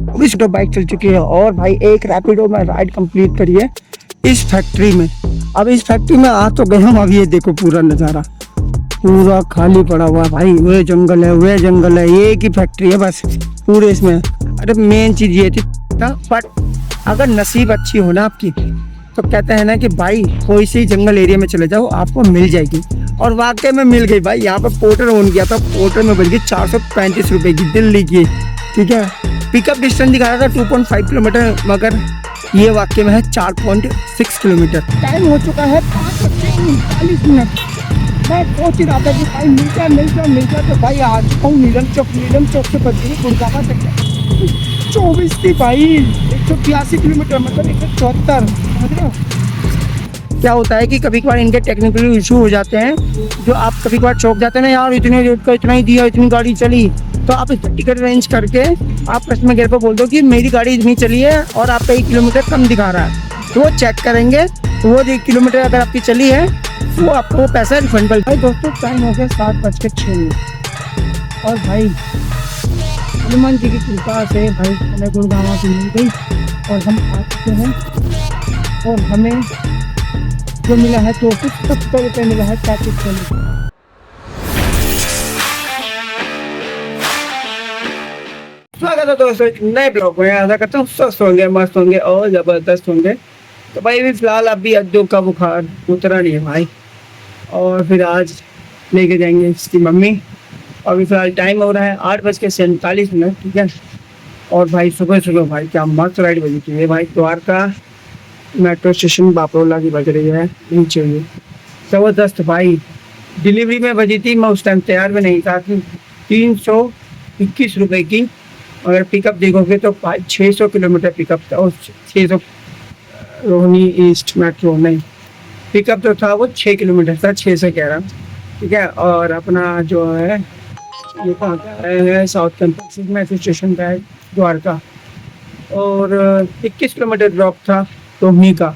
अभी तो बाइक चल चुकी है और भाई एक रैपिडो में राइड कंप्लीट करी है इस फैक्ट्री में। अब इस फैक्ट्री में आ तो गए हम, अब ये देखो पूरा नज़ारा पूरा खाली पड़ा हुआ है भाई। वे जंगल है, वे जंगल है, ये एक ही फैक्ट्री है बस पूरे इसमें। अरे मेन चीज़ ये थी ना, बट अगर नसीब अच्छी हो ना आपकी तो कहते हैं ना कि भाई कोई सी जंगल एरिया में चले जाओ आपको मिल जाएगी। और वाकई में मिल गई भाई। यहाँ पर पोर्टर ऑन किया था, पोर्टर में बच गई 435 रुपये की दिल्ली की। ठीक है, पिकअप डिस्टेंस दिखा रहा था 2.5 किलोमीटर, मगर ये वाकई में है 4.6 किलोमीटर। टाइम हो चुका है 5:39। मैं सोच रहा था कि भाई मिलता तो भाई आज नीलम चौक से बची गुड़गावा तक 24 थी भाई। 182 किलोमीटर मतलब 174। क्या होता है कि कभी कभार इनके टेक्निकल इशू हो जाते हैं, जो आप कभी कभार चौक जाते हैं ना, यार इतने रेट का इतना ही दिया, इतनी गाड़ी चली, तो आप इस टिकट अरेंज करके आप कस्टमर केयर को बोल दो कि मेरी गाड़ी इतनी चली है और आपका 1 किलोमीटर कम दिखा रहा है, तो वो चेक करेंगे। तो वो 1 किलोमीटर अगर आपकी चली है वो आपको वो पैसा रिफंडेबल। भाई दोस्तों टाइम हो गया 7:06 और भाई हनुमान जी की कृपा से भाई हमें गुड़गावा से मिल गई और हम आ चुके हैं। और हमें जो मिला है 270 रुपये मिला है पैकेज के लिए। स्वागत है दोस्तों नए ब्लॉग में। आशा करता हूँ स्वस्थ होंगे, मस्त होंगे और ज़बरदस्त होंगे। तो भाई अभी फ़िलहाल अभी अद्दू का बुखार उतरा नहीं है भाई, और फिर आज लेके जाएंगे इसकी मम्मी। और अभी फ़िलहाल टाइम हो रहा है 8:47। ठीक है, और भाई सुबह भाई क्या मस्त राइड बजी थी ये भाई। द्वारका मेट्रो स्टेशन बापरोला की बज रही है नीचे ये ज़बरदस्त भाई। डिलीवरी में बजी थी, मैं उस टाइम तैयार में नहीं था कि 321 रुपये की। अगर पिकअप देखोगे तो 600 किलोमीटर पिकअप था, और 600 रोहिणी ईस्ट मेट्रो नहीं, पिकअप जो था वो 6 किलोमीटर था, 600 कह रहा। ठीक है, और अपना जो है ये कहाँ का है, साउथ कैंपस मेट्रो स्टेशन का है द्वारका, और 21 किलोमीटर ड्रॉप था रोहिणी का।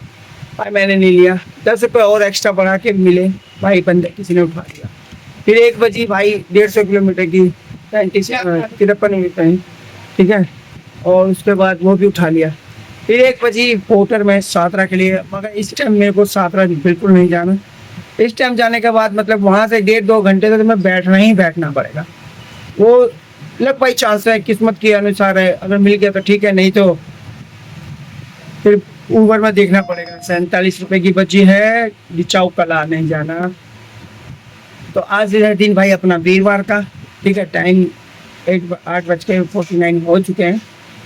भाई मैंने नहीं लिया, 10 रुपये और एक्स्ट्रा बढ़ा के मिले भाई, बंदे किसी ने उठा लिया। फिर 1 बजी भाई 150 किलोमीटर की 53 रुपये। ठीक है, और उसके बाद वो भी उठा लिया। फिर 1 बजी पोर्टर में सातरा के लिए, मगर इस टाइम मेरे को सातरा बिल्कुल नहीं जाना। इस टाइम जाने के बाद मतलब वहाँ से 1.5-2 घंटे तक तो मैं बैठना पड़ेगा। वो लग भाई चांस है, किस्मत के अनुसार है, अगर मिल गया तो ठीक है, नहीं तो फिर ऊबर में देखना पड़ेगा। 47 रुपये की बची है, डिचाऊ कला नहीं जाना। तो आज है दिन भाई अपना वीरवार का। ठीक है, टाइम 8:49 हो चुके हैं।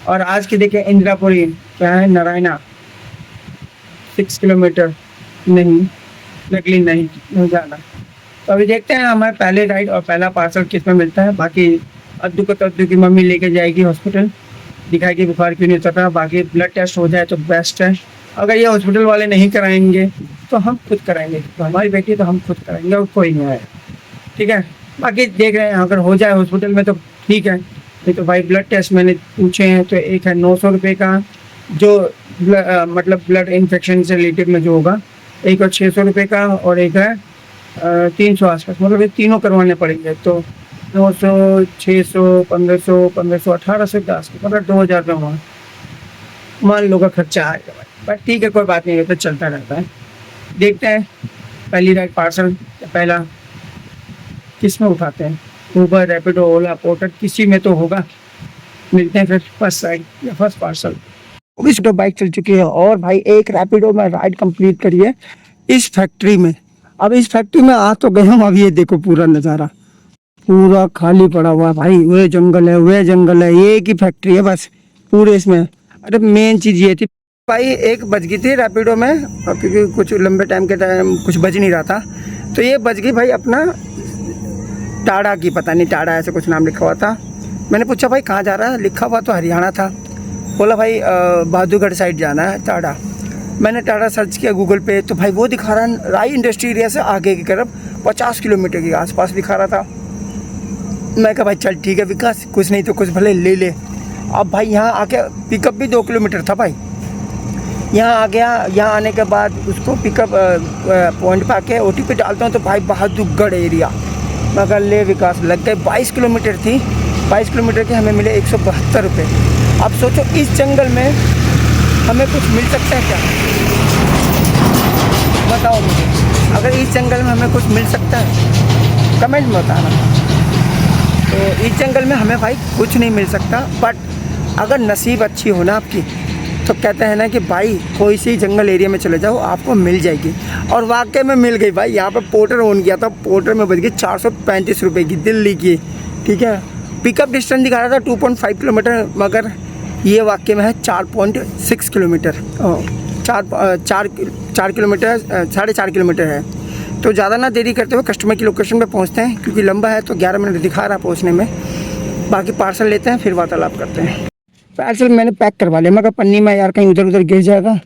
और आज की देखें इंदिरापुरी क्या है, नारायणा 6 किलोमीटर नहीं, नकली नहीं जाना। तो अभी देखते हैं हमारे पहले राइड और पहला पार्सल किस में मिलता है। बाकी अद्दू को तो अद्दू की मम्मी लेके जाएगी हॉस्पिटल, दिखाएगी बुखार क्यों नहीं उतर रहा। बाकी ब्लड टेस्ट हो जाए तो बेस्ट है। अगर ये हॉस्पिटल वाले नहीं कराएंगे तो हम खुद कराएंगे, तो हमारी बेटी तो हम खुद कराएंगे और कोई नहीं आएगा। ठीक है, बाकी देख रहे हैं अगर हो जाए हॉस्पिटल में तो ठीक है, नहीं तो भाई ब्लड टेस्ट मैंने पूछे हैं तो एक है 900 रुपये का, जो मतलब ब्लड इन्फेक्शन से रिलेटेड में जो होगा, एक और 600 रुपये का, और एक है 300 आसपास। मतलब ये तीनों करवाने पड़ेंगे। तो 900, 600, 1500, 1800 के आसपास, मतलब 2000 रुपये वहाँ मान लो का खर्चा आएगा भाई। बट ठीक है, कोई बात नहीं है, तो चलता रहता है। देखते हैं पहली राइड पार्सल पहला किस में उठाते हैं, ऊबर, रैपिडो, ओला, पोर्टर, किसी में तो होगा। मिलते हैं फिर फर्स्ट राइड या फर्स्ट पार्सल। इस तो बाइक चल चुकी है और भाई एक रैपिडो में राइड कंप्लीट करी है इस फैक्ट्री में। अब इस फैक्ट्री में आ तो गए हम, अब ये देखो पूरा नज़ारा पूरा खाली पड़ा हुआ है भाई। वे जंगल है, वे जंगल है, ये एक ही फैक्ट्री है बस पूरे इसमें। अरे मेन चीज़ ये थी भाई, 1 बज गई थी रैपिडो में, क्योंकि कुछ लंबे टाइम के टाइम कुछ बज नहीं रहा था, तो ये बज गई भाई अपना टाड़ा की, पता नहीं टाड़ा ऐसे कुछ नाम लिखा हुआ था। मैंने पूछा भाई कहाँ जा रहा है, लिखा हुआ तो हरियाणा था। बोला भाई बहादुरगढ़ साइड जाना है टाड़ा। मैंने टाड़ा सर्च किया गूगल पे, तो भाई वो दिखा रहा है राई इंडस्ट्री एरिया से आगे की तरफ 50 किलोमीटर के आसपास दिखा रहा था। मैं कहा भाई चल ठीक है विकास, कुछ नहीं तो कुछ भले ले ले। अब भाई यहाँ आके पिकअप भी 2 किलोमीटर था भाई। यहाँ आ गया, यहाँ आने के बाद उसको पिकअप पॉइंट पे आके OTP डालता हूँ तो भाई बहादुरगढ़ एरिया। मगर ले विकास लग गए 22 किलोमीटर थी, 22 किलोमीटर के हमें मिले 172 रुपये। अब सोचो इस जंगल में हमें कुछ मिल सकता है क्या? बताओ मुझे, अगर इस जंगल में हमें कुछ मिल सकता है कमेंट में बताना। तो इस जंगल में हमें भाई कुछ नहीं मिल सकता, बट अगर नसीब अच्छी हो ना आपकी, तो कहते हैं ना कि भाई कोई सी जंगल एरिया में चले जाओ आपको मिल जाएगी। और वाकई में मिल गई भाई। यहाँ पर पोर्टर ऑन किया था, पोर्टर में बच गई 435 रुपये की, दिल्ली की। ठीक है, पिकअप डिस्टेंस दिखा रहा था 2.5 किलोमीटर, मगर ये वाकई में है 4.6 किलोमीटर। 4 किलोमीटर 4.5 किलोमीटर है। तो ज़्यादा ना देरी करते हुए कस्टमर की लोकेशन पे पहुंचते हैं, क्योंकि लंबा है तो 11 मिनट दिखा रहा पहुंचने में। बाकी पार्सल लेते हैं, फिर वार्तालाप करते हैं। पार्सल मैंने पैक करवा लिया, मगर पन्नी में यार कहीं उधर उधर गिर जाएगा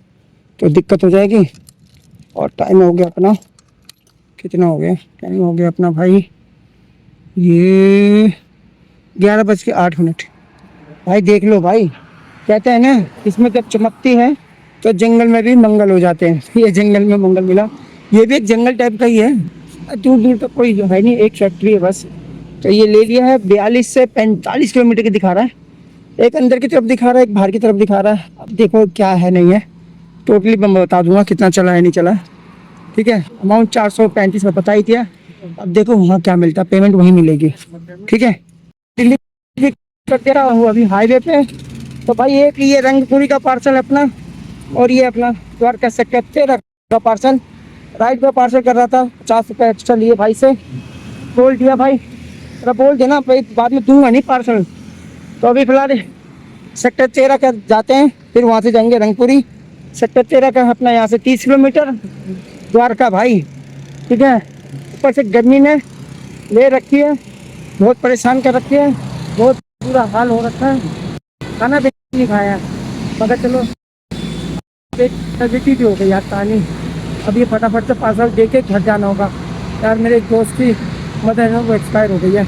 तो दिक्कत हो जाएगी। और टाइम हो गया अपना, कितना हो गया? टाइम हो गया अपना भाई ये 11:08। भाई देख लो भाई, कहते हैं ना इसमें जब चमकती है तो जंगल में भी मंगल हो जाते हैं। ये जंगल में मंगल मिला। ये भी एक जंगल टाइप का ही है, दूर दूर तक कोई है नहीं, एक फैक्ट्री है बस। तो ये ले लिया है। 42 से 45 किलोमीटर की दिखा रहा है। एक अंदर की तरफ दिखा रहा है, एक बाहर की तरफ दिखा रहा है। अब देखो क्या है नहीं है, टोटली मैं बता दूंगा कितना चला है नहीं चला। ठीक है, अमाउंट 435 में बता ही दिया। अब देखो वहाँ क्या मिलता है, पेमेंट वहीं मिलेगी। ठीक है, दिल्ली कर दे रहा हूँ अभी हाईवे पे। तो भाई एक ये रंगपुरी का पार्सल अपना, और ये अपना द्वारका सेक्टर 13 का पार्सल। राइट पे पार्सल कर रहा था, 50 रुपये एक्स्ट्रा लिए भाई से, बोल दिया भाई जरा बोल देना भाई, बाद में दूंगा नहीं पार्सल। तो अभी फिलहाल सेक्टर 13 का जाते हैं, फिर वहाँ से जाएंगे रंगपुरी। सेक्टर 13 का अपना यहाँ से 30 किलोमीटर द्वारका भाई। ठीक है, ऊपर से गर्मी ने ले रखी है, बहुत परेशान कर रखी है, बहुत बुरा हाल हो रखा है। खाना भी नहीं खाया, मगर चलो भी हो गई यार पानी। अब ये फटाफट से पार्सल दे के घर जाना होगा यार। मेरे एक दोस्त की मदर है वो एक्सपायर हो गई है,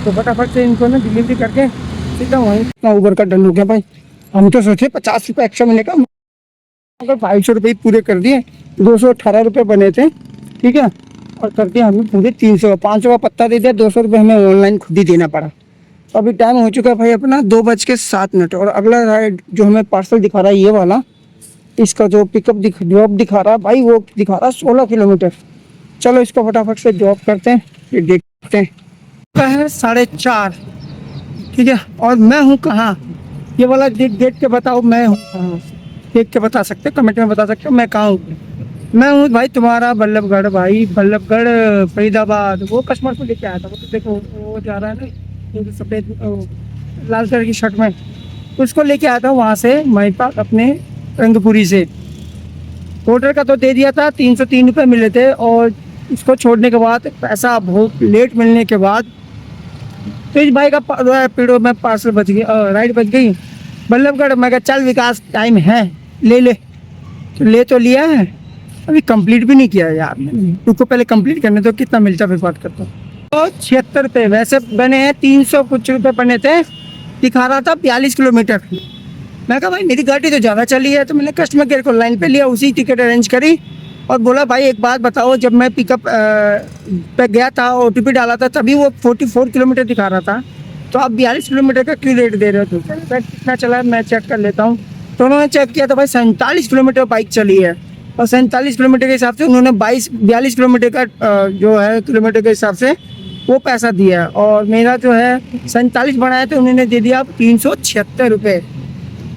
तो फटाफट से इनको ना डिलीवरी करके सीधा वहीं ऊबर का डन हो गया भाई। हम तो सोचे 50 रुपये एक्स्ट्रा मिलेगा, अगर 250 रुपये पूरे कर दिए, 218 रुपये बने थे। ठीक है, और कर दिया हमें पूरे 300। 500 का पत्ता दे दिया, 200 रुपये हमें ऑनलाइन खुद ही देना पड़ा। तो अभी टाइम हो चुका है भाई अपना 2:07। और अगला राइड जो हमें पार्सल दिखा रहा है ये वाला, इसका जो पिकअप ड्रॉप दिखा रहा है भाई, वो दिखा रहा है 16 किलोमीटर। चलो इसको फटाफट से ड्रॉप करते हैं, फिर देखते हैं। है 4:30। ठीक है, और मैं हूँ कहाँ, ये वाला देख के बताओ मैं हूँ कहाँ। देख के बता सकते, कमेंट में बता सकते हो मैं कहाँ हूँ। मैं हूँ भाई तुम्हारा बल्लभगढ़ भाई, बल्लभगढ़ फरीदाबाद। वो कस्टमर को लेके आया था, वो तो देखो वो जा रहा है ना सफ़ेद लाल कलर की शर्ट में, उसको लेके आया था वहाँ से महिपा अपने रंगपुरी से। पोर्टर का तो दे दिया था, 303 रुपये मिले थे। और इसको छोड़ने के बाद पैसा बहुत लेट मिलने के बाद तो इस भाई का पीड़ो में पार्सल बच गई, राइड बच गई बल्लभगढ़। मैं कहा चल विकास टाइम है ले ले, तो ले तो लिया है, अभी कंप्लीट भी नहीं किया यार। उसको पहले कंप्लीट करने तो कितना मिलता फिर बात करता हूँ। तो 76 रुपये वैसे बने हैं, 300 कुछ रुपये बने थे, दिखा रहा था 42 किलोमीटर। मैं कहा भाई मेरी गाड़ी तो ज़्यादा चली है, तो मैंने कस्टमर केयर को लाइन पे लिया, उसी टिकट अरेंज करी और बोला भाई एक बात बताओ, जब मैं पिकअप पे गया था OTP डाला था तभी वो 44 किलोमीटर दिखा रहा था, तो आप 42 किलोमीटर का क्यों रेट दे रहे हो? तो कितना चला है मैं चेक कर लेता हूँ। तो उन्होंने चेक किया तो भाई 47 किलोमीटर बाइक चली है, और 47 किलोमीटर के हिसाब से उन्होंने 42 किलोमीटर का जो है किलोमीटर के हिसाब से वो पैसा दिया है। और मेरा जो है 47 बनाया तो उन्होंने दे दिया 376 रुपये।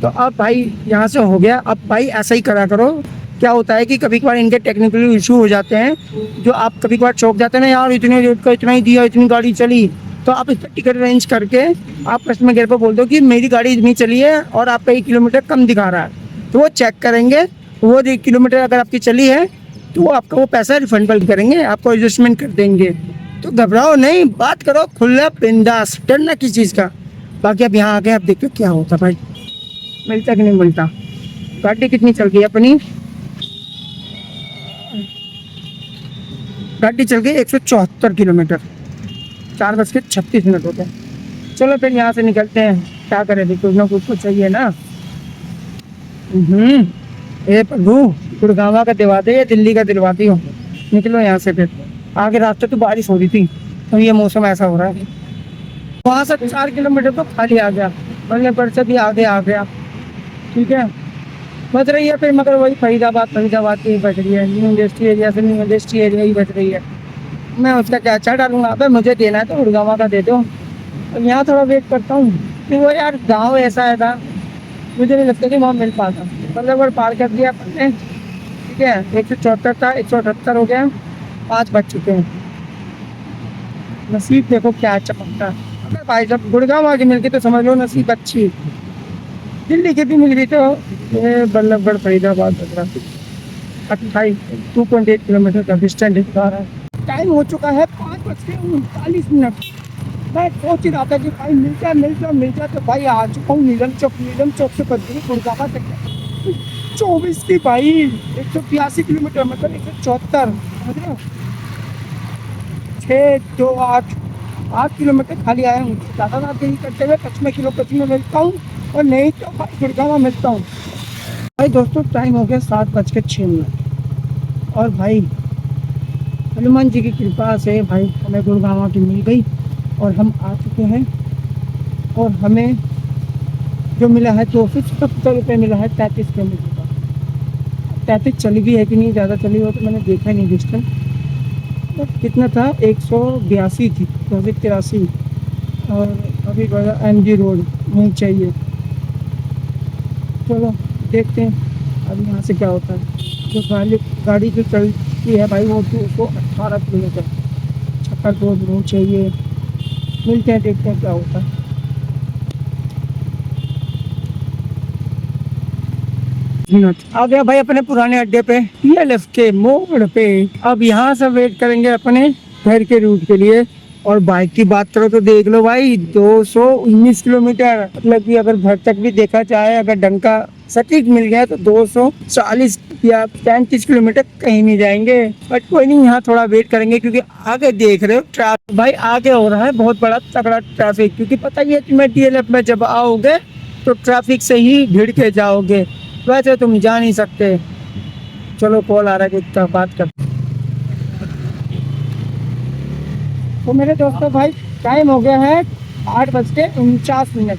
तो अब भाई यहाँ से हो गया। अब भाई ऐसा ही करा करो। क्या होता है कि कभी कभार इनके टेक्निकल इशू हो जाते हैं, जो आप कभी कभार चौंक जाते हैं ना यार, इतने रेट का इतना ही दिया, इतनी गाड़ी चली, तो आप इस पर टिकट अरेंज करके आप कस्टमर केयर पर बोल दो कि मेरी गाड़ी इतनी चली है और आपका 1 किलोमीटर कम दिखा रहा है, तो वो चेक करेंगे। वो 1 किलोमीटर अगर आपकी चली है तो वो आपका वो पैसा रिफंडेबल करेंगे, आपको एडजस्टमेंट कर देंगे। तो घबराओ नहीं, बात करो खुला बिंदास, डरना किस चीज़ का। बाकी अब यहाँ आ गए, अब देखो क्या होता भाई, मिलता कि नहीं मिलता। गाड़ी कितनी चल गई अपनी, गाड़ी चल गई 174 किलोमीटर, 4:36 हो गए। चलो फिर यहाँ से निकलते हैं, क्या करें, कुछ ना कुछ तो चाहिए ना। ए प्रभु, गुड़गांव का दिलवा दे या दिल्ली का दिलवाती हो। निकलो यहाँ से, फिर आगे रास्ते तो बारिश हो रही थी, तो ये मौसम ऐसा हो रहा है। वहाँ से 4 किलोमीटर तो खाली आ गया, बल्ले पर से भी आगे आ गया। ठीक है, बच रही है फिर, मगर वही फरीदाबाद की बच रही है, न्यू इंडस्ट्री एरिया से न्यू इंडस्ट्री एरिया ही बच रही है। मैं उसका क्या अच्छा डालूंगा, अबे मुझे देना है तो गुड़गांव का दे दो। अब यहाँ थोड़ा वेट करता हूँ कि वो यार गाँव ऐसा है था, मुझे नहीं लगता कि वहाँ मिल पाता। बल्लभगढ़ पार कर दिया अपन ने। ठीक है, 174 था, 178 हो गया, 5 बज चुके हैं। नसीब देखो क्या चमकता है। अगर भाई जब गुड़गांव आगे मिल गई तो समझ लो नसीब अच्छी। दिल्ली की भी मिल गई तो ये बल्लभगढ़ फरीदाबाद 28 किलोमीटर का डिस्टेंस दिखा रहा है। टाइम हो चुका है 5:39। मैं सोच ही रहा था कि भाई मिल जा तो भाई आ चुका हूँ नीलम चौक से बदली गुड़गांव तक 24 की भाई 182 किलोमीटर मतलब 174 मतलब 8 किलोमीटर खाली आया हूँ। ज़्यादा रात नहीं करते हुए कच्छ में मिलता हूँ और नहीं तो भाई गुड़गांव मिलता हूँ। भाई दोस्तों टाइम हो गया 7:06 और भाई हनुमान जी की कृपा से भाई हमें गुड़गांव की मिल गई और हम आ चुके हैं। और हमें जो मिला है 270 रुपये मिला है 33 किलोमीटर का। 33 चली भी है कि नहीं, ज़्यादा चली हो तो मैंने देखा नहीं डिस्टेंस। तो कितना था, 182 थी, 283। और अभी बड़ा MG रोड नहीं चाहिए। चलो देखते हैं अब यहाँ से क्या होता है। जो गाड़ी जो चलती है भाई वो 218 किलोमीटर, 76 रोड चाहिए। मिलते हैं, देखते हैं क्या होता है। आ गया भाई अपने पुराने अड्डे पे, TLF के मोड़ पे। अब यहाँ से वेट करेंगे अपने घर के रूट के लिए। और बाइक की बात करो तो देख लो भाई 219 किलोमीटर, मतलब कि अगर घर तक भी देखा जाए, अगर ढंग का सटीक मिल गया तो 240 या 35 किलोमीटर कहीं नहीं जाएंगे। बट कोई नहीं, यहाँ थोड़ा वेट करेंगे क्योंकि आगे देख रहे हो ट्रैफिक भाई आगे हो रहा है बहुत बड़ा तगड़ा ट्रैफिक। क्योंकि पता ही है कि मैं TLF में जब आओगे तो ट्रैफिक से ही भिड़ के जाओगे, वैसे तुम जा नहीं सकते। चलो कॉल आ रहा है, कितना बात कर। तो मेरे दोस्तों भाई टाइम हो गया है 8:49।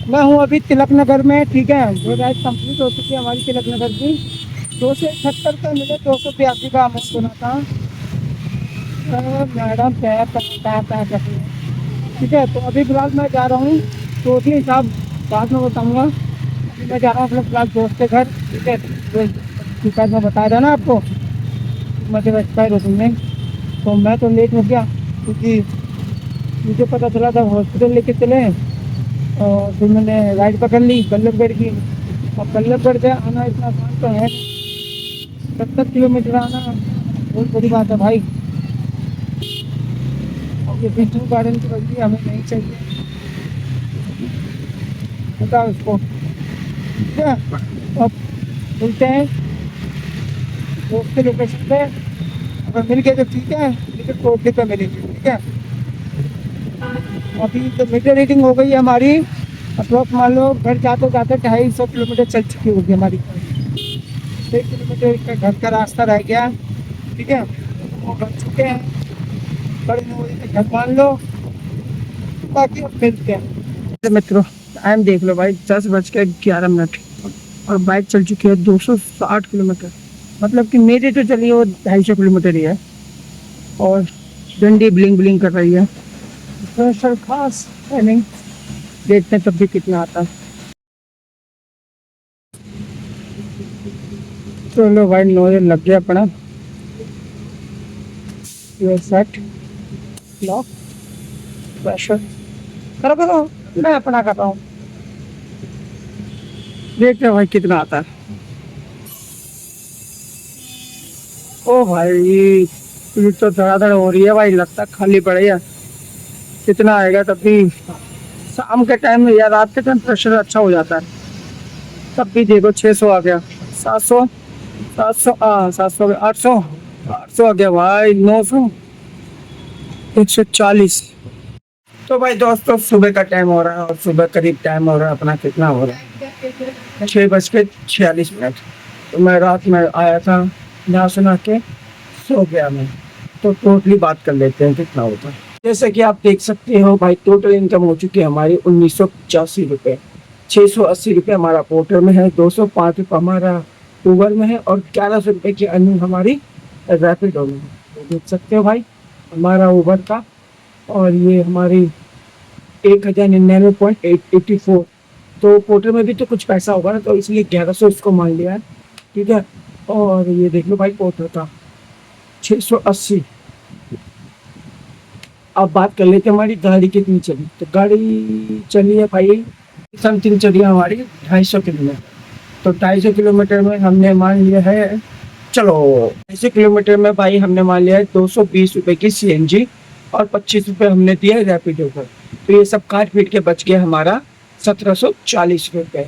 मैं हूँ अभी तिलक नगर में। ठीक है, वो राइड कंप्लीट हो चुकी है हमारी तिलक नगर की। 278 का मिले, 282 का हमें सुना था। मैडम क्या। ठीक है, तो अभी फिलहाल मैं जा रहा हूँ, तो उसी हिसाब बाद में बताऊँगा। मैं जा रहा हूँ अपने फिलहाल दोस्त के घर। ठीक है, ठीक है, मैं बताया था ना आपको मुझे एक्सपायर हो में। तो मैं तो लेट हो गया क्योंकि मुझे पता चला था हॉस्पिटल लेके चले। और फिर मैंने राइड पकड़ ली बल्लभगढ़ की। अब बल्लभगढ़ से आना इतना आसान तो है, 70 किलोमीटर आना बहुत बड़ी बात है भाई। और ये बिजू गार्डन की बल्कि हमें नहीं चाहिए, बताओ उसको। ठीक है, अब मिलते हैं दोस्त के लोकेशन पे। अगर मिल गए तो ठीक है, लेकिन टोटली पे मिलेंगे। ठीक है, अभी तो मीटर रीडिंग हो गई है हमारी। अप्रोक्स मान लो घर जाते जाते 250 किलोमीटर चल चुकी होगी हमारी। 1 किलोमीटर का घर का रास्ता रह गया। ठीक है, वो घर चुके हैं, 9:30 तक घर मान लो। बाकी अब मिलते हैं। मित्रों टाइम देख लो भाई, 10:11 और बाइक चल चुकी है 260 किलोमीटर। मतलब कि मेरी तो चली वो 250 किलोमीटर ही है। और डंडी ब्लिंग कर रही है, प्रेशर खास है नहीं। देखते हैं तब भी कितना आता है। चलो भाई 9 लग गया अपना। ये सेट लॉक प्रेशर करो, मैं अपना कर रहा हूँ। देखते हैं भाई कितना आता है। ओ भाई तो धड़ाधड़ हो रही है भाई, लगता है खाली पड़ेगा। कितना आएगा तब भी शाम के टाइम में या रात के टाइम प्रेशर अच्छा हो जाता है। तब भी देखो 600 आ गया, 700 700 800 आ गया भाई, 900 140। तो भाई दोस्तों सुबह का टाइम हो रहा है और सुबह करीब टाइम हो रहा है अपना, कितना हो रहा है 6:46। तो मैं रात में आया था, ना सुना के सो गया मैं। तो टोटली बात कर लेते हैं कितना होता है। जैसे कि आप देख सकते हो भाई, टोटल इनकम हो चुकी है हमारी 1985 रुपये। 680 रुपये हमारा पोर्टर में है, 205 रुपये हमारा उबर में है और 1100 रुपये की अर्निंग हमारी रैपिडो में है। तो देख सकते हो भाई हमारा उबर का, और ये हमारी 1099.84। तो पोर्टर में भी तो कुछ पैसा होगा ना, तो इसलिए 1100 इसको मान लिया है, ठीक है। और ये देख लो भाई पोर्टर का 680। अब बात कर लेते हैं हमारी गाड़ी कितनी चली। तो गाड़ी चली है भाई समथिंग, चली है हमारी 250 किलोमीटर। तो 250 किलोमीटर में हमने मान लिया है, चलो 250 किलोमीटर में भाई हमने मान लिया है 220 रुपये की CNG और 25 रुपये हमने दिया रैपिडो पर। तो ये सब काट पीट के बच गया हमारा 1740 रुपये।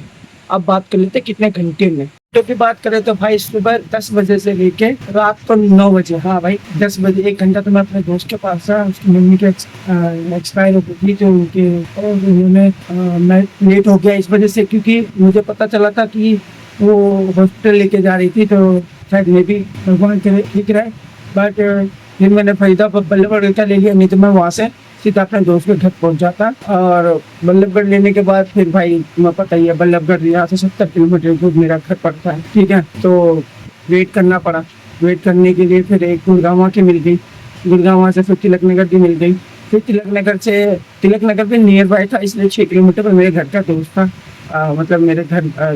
अब बात कर लेते कितने घंटे में। तो की बात करें तो भाई सुबह 10 बजे से लेके रात को 9 बजे, हाँ भाई 10 बजे 1 घंटा तो मैं अपने दोस्त के पास था। उसकी मम्मी के एक्सपायर हो गई थी, तो उनके और उन्होंने मैं लेट हो गया इस वजह से, क्योंकि मुझे पता चला था कि वो हॉस्पिटल लेके जा रही थी। तो शायद मे भी भगवान करे ठीक रहे, बट फिर मैंने फरीदाबाद बल्लभगढ़ का ले लिया, नहीं तो मैं वहाँ से सीधा अपने दोस्त के घर पहुंच जाता। और बल्लभगढ़ लेने के बाद फिर भाई मैं पता ही है, बल्लभगढ़ यहाँ से 70 किलोमीटर दूर मेरा घर पड़ता है, ठीक है। तो वेट करना पड़ा। वेट करने के लिए फिर एक गुड़गांव की मिल गई, गुड़गांव से फिर तिलक नगर की मिल गई। फिर तिलक नगर भी नियर बाय था, इसलिए 6 किलोमीटर पर मेरे घर का दोस्त था, मतलब मेरे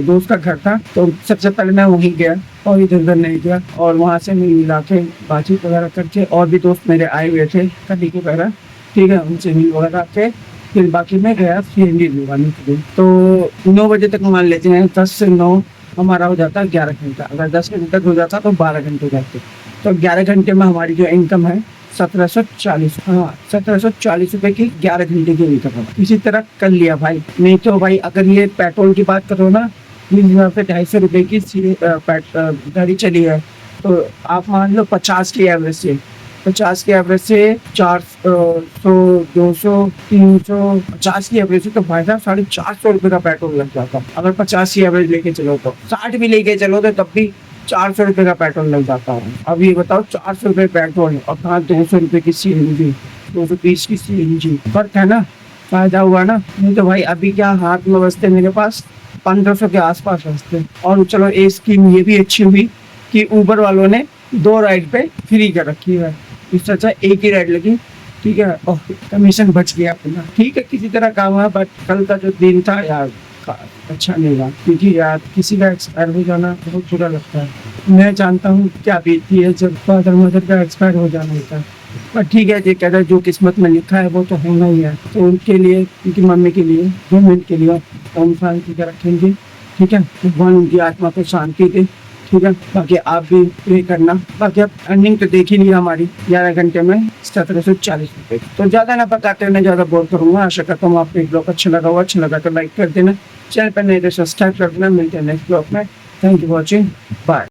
दोस्त का घर था। तो सबसे पहले मैं वहीं गया और इधर उधर नहीं गया, और वहाँ से मिला के बातचीत वगैरह करके, और भी दोस्त मेरे आए हुए थे कभी के वगैरह, ठीक है, उनसे मिल वगैरह के फिर बाकी मैं गया CNG दिलवाने के लिए। तो 9 बजे तक मान लेते हैं, 10 से 9 हमारा हो जाता है 11 घंटा। अगर 10 घंटे तक हो जाता तो 12 घंटे जाते। तो 11 घंटे में हमारी जो इनकम है 1740, हाँ 1740 रुपये की 11 घंटे की इनकम है। इसी तरह कर लिया भाई। नहीं तो भाई अगर ये पेट्रोल की बात करो ना, यहाँ पे 250 रुपये की गाड़ी चली है, तो आप मान लो 50 की एवरेज से, 50 की एवरेज से 400, 200, 300, 50 की एवरेज से तो भाई साहब 450 रुपये का पेट्रोल लग जाता। अगर 50 की एवरेज लेके चलो तो 60 भी लेके चलो तो तब भी 400 रुपये का पेट्रोल लग जाता है। अब ये बताओ 400 रुपये पेट्रोल और कहाँ 200 रुपये की CNG, 230 की CNG, फर्क है ना, फायदा हुआ ना। नहीं तो भाई अभी क्या हाथ में बचते मेरे पास 1500 के आसपास बचते। और चलो ये स्कीम ये भी अच्छी हुई कि ऊबर वालों ने 2 राइड पे फ्री कर रखी है, इससे अच्छा एक ही राइड लगी, ठीक है, और कमीशन बच गया अपना, ठीक है, किसी तरह काम हुआ। बट कल का जो दिन था यार अच्छा नहीं रहा, क्योंकि यार किसी का एक्सपायर हो जाना बहुत बुरा लगता है। मैं जानता हूँ क्या बीतती है जब फादर मदर का एक्सपायर हो जाना होता है, पर ठीक है, जो कहता है जो किस्मत में लिखा है वो तो होना ही है। तो उनके लिए, उनकी मम्मी के लिए, गवर्नमेंट के लिए हम शांति का रखेंगे, ठीक है, भगवान उनकी आत्मा को शांति दे, ठीक है। बाकी आप भी प्रे करना। बाकी अब अर्निंग तो देख ही लिया हमारी 11 घंटे में 1740 रुपये। तो ज़्यादा ना पकाते हुए ज़्यादा बोल करूँगा। आशा करता हूँ आपको ब्लॉग अच्छा लगा हो। अच्छा लगा तो लाइक कर देना, चैनल पर नहीं तो सब्सक्राइब कर देना। मिलते हैं नेक्स्ट ब्लॉग में। Thank you watching, bye.